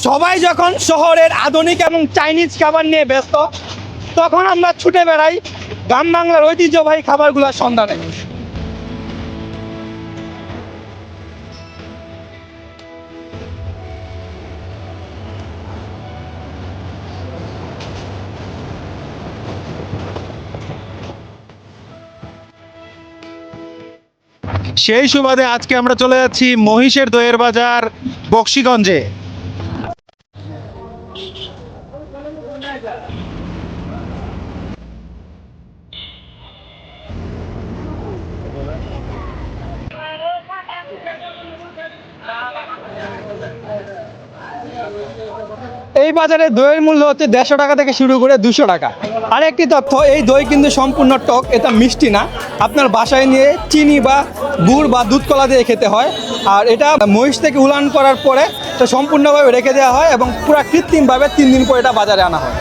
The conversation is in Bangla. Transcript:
সবাই যখন শহরের আধুনিক এবং চাইনিজ খাবার নিয়ে ব্যস্ত, তখন আমরা ছুটে বেড়াই গ্রাম বাংলার ঐতিহ্যবাহী খাবারগুলোর সন্ধানে। সেই সুবাদে আজকে আমরা চলে যাচ্ছি মহিষের দইয়ের বাজার বকশীগঞ্জে। এই বাজারে দইয়ের মূল্য হচ্ছে 150 টাকা থেকে শুরু করে 200 টাকা। আরেকটি তথ্য, এই দই কিন্তু সম্পূর্ণ টক, এটা মিষ্টি না। আপনার বাসায় নিয়ে চিনি বা গুড় বা দুধ কলা দিয়ে খেতে হয়। আর এটা মহিষ থেকে উলান করার পরে এটা সম্পূর্ণভাবে রেখে দেওয়া হয় এবং পুরো কৃত্রিমভাবে 3 দিন পরে এটা বাজারে আনা হয়।